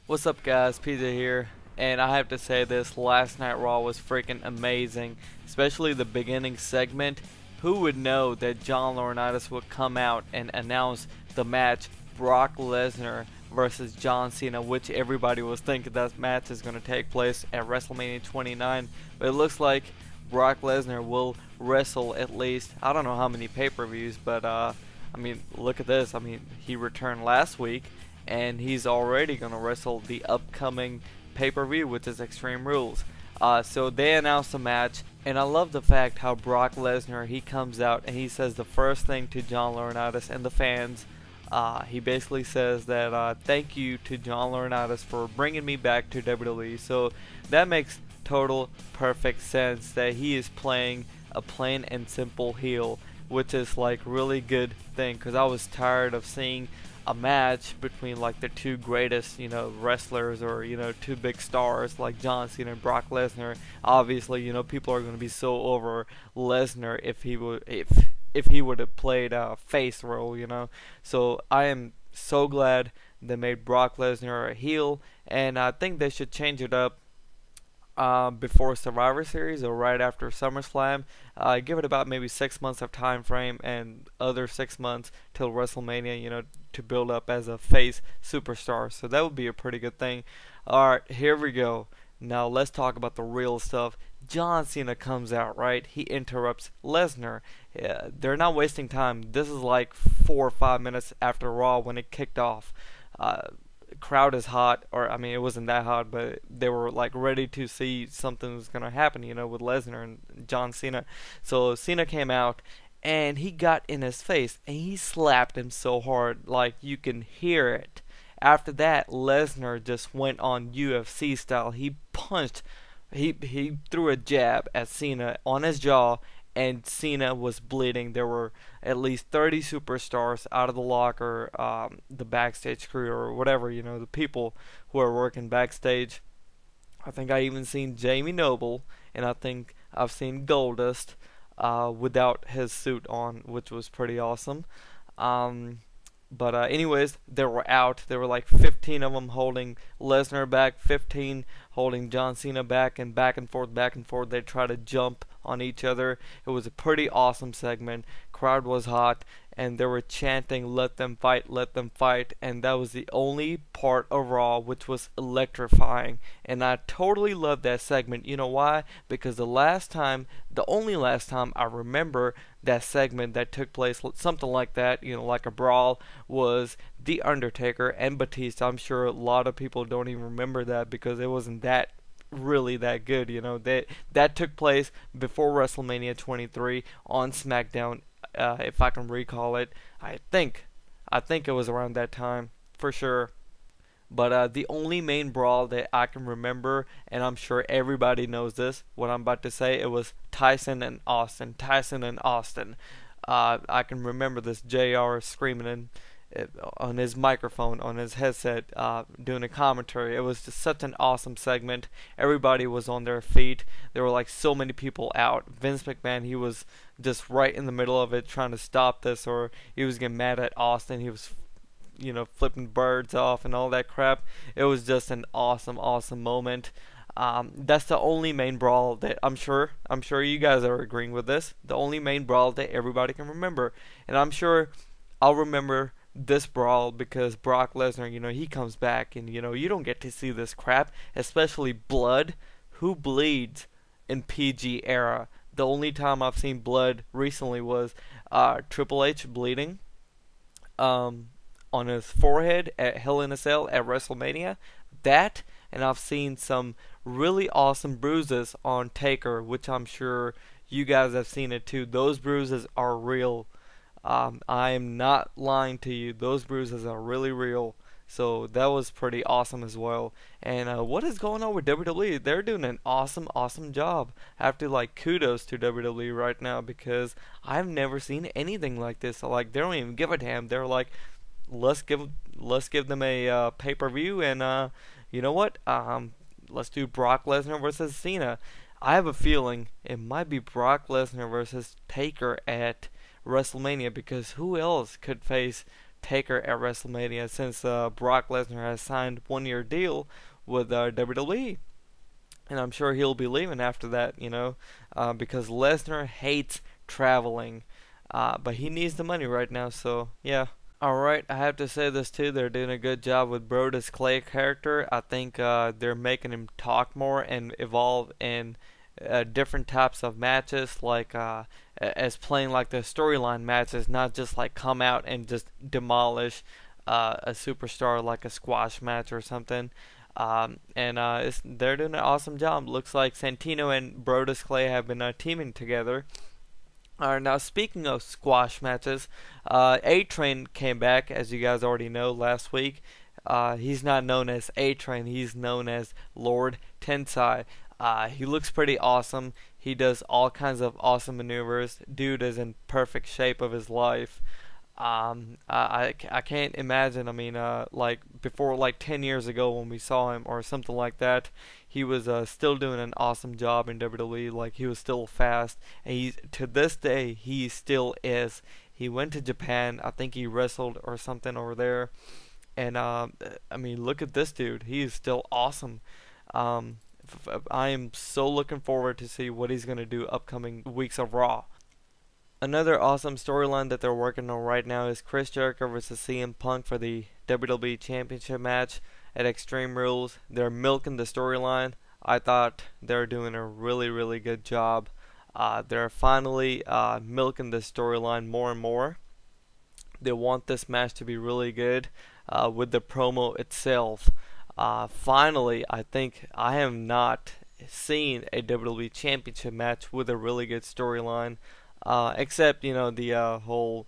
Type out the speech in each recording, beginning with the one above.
What's up, guys? PJ here, and I have to say this last night Raw was freaking amazing, especially the beginning segment. Who would know that John Laurinaitis would come out and announce the match Brock Lesnar versus John Cena, which everybody was thinking that match is going to take place at WrestleMania 29, but it looks like Brock Lesnar will wrestle at least, I don't know how many pay-per-views, but I mean, look at this. I mean, he returned last week, and he's already going to wrestle the upcoming pay-per-view, which is Extreme Rules. So they announced a match, and I love the fact how Brock Lesnar, he comes out and he says the first thing to John Laurinaitis and the fans. He basically says that thank you to John Laurinaitis for bringing me back to WWE. So that makes total perfect sense that he is playing a plain and simple heel, which is like really good thing, because I was tired of seeing a match between like the two greatest, wrestlers, or two big stars like John Cena and Brock Lesnar. Obviously, people are going to be so over Lesnar if he would have played a face role. So I am so glad they made Brock Lesnar a heel, and I think they should change it up before Survivor Series or right after SummerSlam. Give it about maybe 6 months of time frame, and other 6 months till WrestleMania, to build up as a face superstar. So that would be a pretty good thing. Alright, here we go. Now let's talk about the real stuff. John Cena comes out, right? He interrupts Lesnar. They're not wasting time. This is like 4 or 5 minutes after Raw when it kicked off. Crowd is hot, or I mean, it wasn't that hot, but they were like ready to see something was gonna happen, with Lesnar and John Cena. So Cena came out and he got in his face and he slapped him so hard, like you can hear it. After that, Lesnar just went on UFC style. He punched, he threw a jab at Cena on his jaw, and Cena was bleeding. There were at least 30 superstars out of the locker, the backstage crew or whatever, the people who are working backstage. I think I even seen Jamie Noble, and I think I've seen Goldust without his suit on, which was pretty awesome. But anyways, they were out. There were like 15 of them holding Lesnar back, 15 holding John Cena back, and back and forth, back and forth. They try to jump on each other. It was a pretty awesome segment. Crowd was hot, and they were chanting, "Let them fight, let them fight," and that was the only part of Raw which was electrifying. And I totally loved that segment. You know why? Because the only last time I remember that segment that took place, something like that, like a brawl, was The Undertaker and Batista. I'm sure a lot of people don't even remember that because it wasn't that really that good. That took place before WrestleMania 23 on SmackDown, if I can recall it. I think it was around that time for sure. But the only main brawl that I can remember, and I'm sure everybody knows this, what I'm about to say, it was Tyson and Austin. Tyson and Austin. I can remember this JR screaming on his microphone, on his headset, doing a commentary. It was just such an awesome segment. Everybody was on their feet. There were like so many people out. Vince McMahon, he was just right in the middle of it trying to stop this, or he was getting mad at Austin. He was flipping birds off and all that crap. It was just an awesome moment. That's the only main brawl that I'm sure you guys are agreeing with this. The only main brawl that everybody can remember. And I'm sure I'll remember this brawl because Brock Lesnar, he comes back, and you don't get to see this crap, especially blood. Who bleeds in PG era? The only time I've seen blood recently was Triple H bleeding on his forehead at Hell in a Cell at WrestleMania. That, and I've seen some really awesome bruises on Taker, which I'm sure you guys have seen it too. Those bruises are real. I am not lying to you. Those bruises are really real. So that was pretty awesome as well. And what is going on with WWE? They're doing an awesome job. I have to kudos to WWE right now, because I've never seen anything like this. Like, they don't even give a damn. They're like, let's give them a pay-per-view, and you know what? Let's do Brock Lesnar versus Cena. I have a feeling it might be Brock Lesnar versus Taker at WrestleMania, because who else could face Taker at WrestleMania, since Brock Lesnar has signed 1-year deal with WWE. And I'm sure he'll be leaving after that, because Lesnar hates traveling. But he needs the money right now, so yeah. Alright, I have to say this too, they're doing a good job with Brodus Clay character. I think they're making him talk more and evolve in different types of matches, like as playing like the storyline matches, not just like come out and just demolish a superstar like a squash match or something. They're doing an awesome job. Looks like Santino and Brodus Clay have been teaming together. Now, speaking of squash matches, A-Train came back, as you guys already know, last week. He's not known as A-Train, he's known as Lord Tensai. He looks pretty awesome. He does all kinds of awesome maneuvers. Dude is in perfect shape of his life. I can't imagine. I mean, like before, like 10 years ago when we saw him or something like that, he was still doing an awesome job in WWE. Like he was still fast, and to this day he still is. He went to Japan. I think he wrestled or something over there, and I mean, look at this dude. He is still awesome. I am so looking forward to see what he's gonna do upcoming weeks of Raw. Another awesome storyline that they're working on right now is Chris Jericho versus CM Punk for the WWE Championship match at Extreme Rules. They're milking the storyline. I thought they're doing a really, really good job. They're finally milking the storyline more and more. They want this match to be really good with the promo itself. Finally, I think I have not seen a WWE Championship match with a really good storyline. Except, the whole,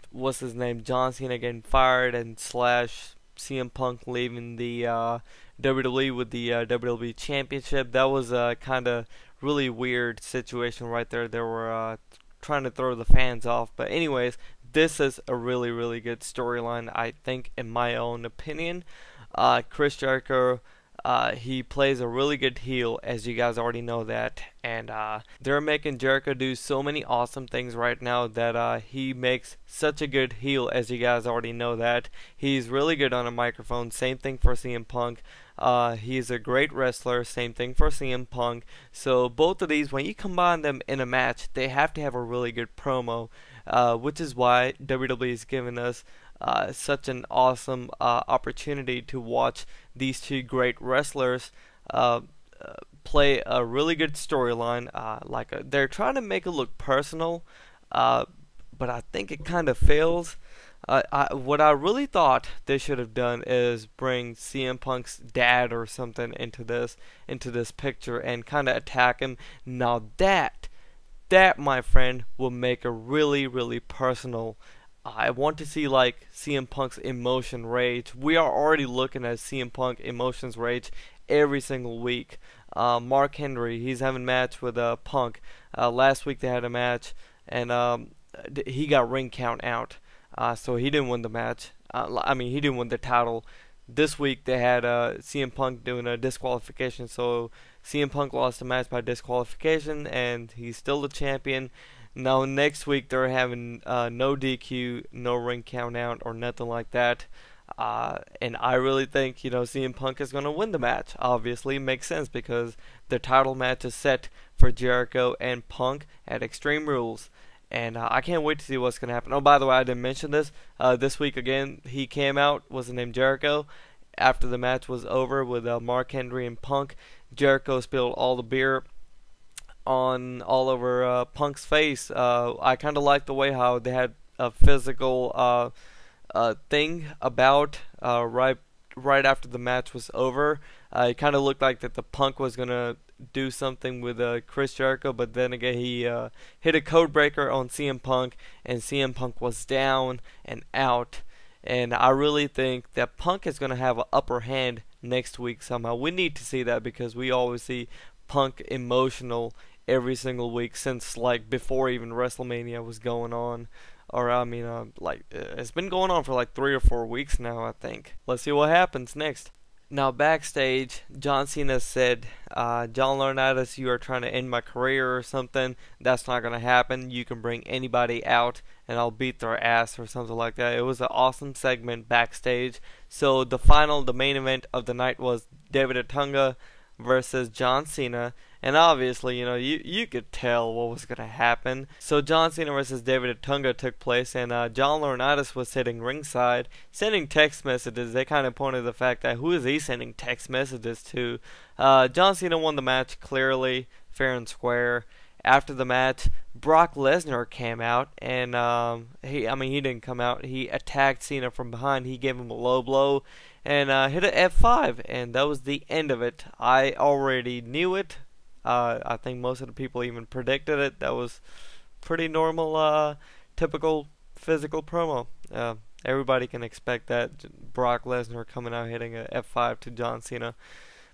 what's his name, John Cena getting fired and / CM Punk leaving the WWE with the WWE Championship. That was a kind of really weird situation right there. They were trying to throw the fans off. But anyways, this is a really, really good storyline, I think, in my own opinion. Chris Jericho, he plays a really good heel, as you guys already know that, and they're making Jericho do so many awesome things right now that he makes such a good heel, as you guys already know that. He's really good on a microphone, same thing for CM Punk. He's a great wrestler, same thing for CM Punk. So both of these, when you combine them in a match, they have to have a really good promo, which is why WWE is giving us such an awesome opportunity to watch these two great wrestlers play a really good storyline. They're trying to make it look personal, but I think it kind of fails. What I really thought they should have done is bring CM Punk's dad or something into this picture and kind of attack him. Now that my friend will make a really, really personal. I want to see like CM Punk's emotion rage. We are already looking at CM Punk emotions rage every single week. Mark Henry, he's having a match with Punk. Last week they had a match, and he got ring count out, so he didn't win the match. He didn't win the title. This week they had CM Punk doing a disqualification, so CM Punk lost the match by disqualification, and he's still the champion. Now next week they're having no DQ, no ring count out, or nothing like that. And I really think CM Punk is going to win the match. Obviously, it makes sense because the title match is set for Jericho and Punk at Extreme Rules. And I can't wait to see what's going to happen. Oh, by the way, I didn't mention this. This week again, he came out, was named Jericho. After the match was over with Mark Henry and Punk, Jericho spilled all the beer all over Punk's face. I kind of like the way how they had a physical thing about right after the match was over. It kind of looked like that the Punk was gonna do something with Chris Jericho, but then again he hit a code breaker on CM Punk, and CM Punk was down and out. And I really think that Punk is gonna have an upper hand next week somehow. We need to see that because we always see Punk emotional every single week since like before even WrestleMania was going on. Or it's been going on for like 3 or 4 weeks now, I think. Let's see what happens next. Now backstage, John Cena said, John Laurinaitis, you are trying to end my career or something. That's not going to happen. You can bring anybody out and I'll beat their ass or something like that. It was an awesome segment backstage. So the main event of the night was David Otunga versus John Cena. And obviously, you could tell what was going to happen. So John Cena versus David Otunga took place, and John Laurinaitis was sitting ringside, sending text messages. They kind of pointed to the fact that who is he sending text messages to? John Cena won the match clearly, fair and square. After the match, Brock Lesnar came out, and he didn't come out. He attacked Cena from behind. He gave him a low blow and hit an F5, and that was the end of it. I already knew it. I think most of the people even predicted it. That was pretty normal, typical physical promo. Everybody can expect that. Brock Lesnar coming out hitting a F5 to John Cena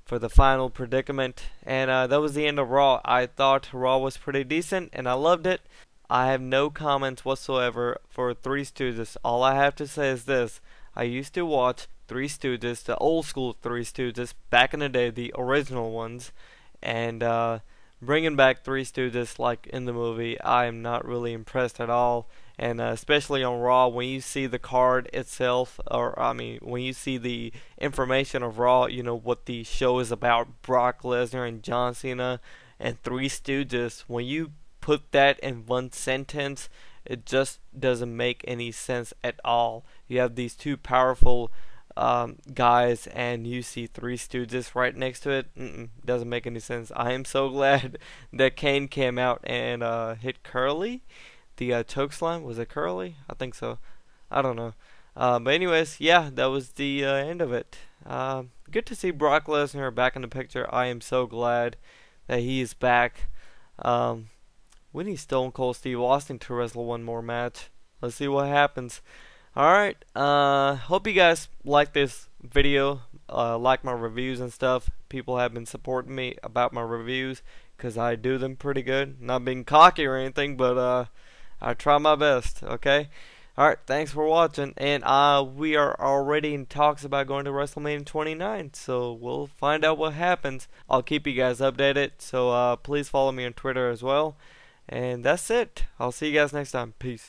for the final predicament. And that was the end of Raw. I thought Raw was pretty decent, and I loved it. I have no comments whatsoever for Three Stooges. All I have to say is this. I used to watch Three Stooges, the old school Three Stooges, back in the day, the original ones. And bringing back Three Stooges like in the movie, I am not really impressed at all. And especially on Raw, when you see the card itself, when you see the information of Raw, what the show is about, Brock Lesnar and John Cena and Three Stooges, when you put that in one sentence, it just doesn't make any sense at all. You have these two powerful guys, and you see Three Stooges right next to it. Doesn't make any sense. I am so glad that Kane came out and hit Curly. The chokeslam, was it Curly? I think so. I don't know. But anyways, yeah, that was the end of it. Good to see Brock Lesnar back in the picture. I am so glad that he is back. We need Stone Cold Steve Austin to wrestle one more match. Let's see what happens. Alright, hope you guys like this video, like my reviews and stuff. People have been supporting me about my reviews, because I do them pretty good. Not being cocky or anything, but I try my best, okay? Alright, thanks for watching, and we are already in talks about going to WrestleMania 29, so we'll find out what happens. I'll keep you guys updated, so please follow me on Twitter as well. And that's it. I'll see you guys next time. Peace.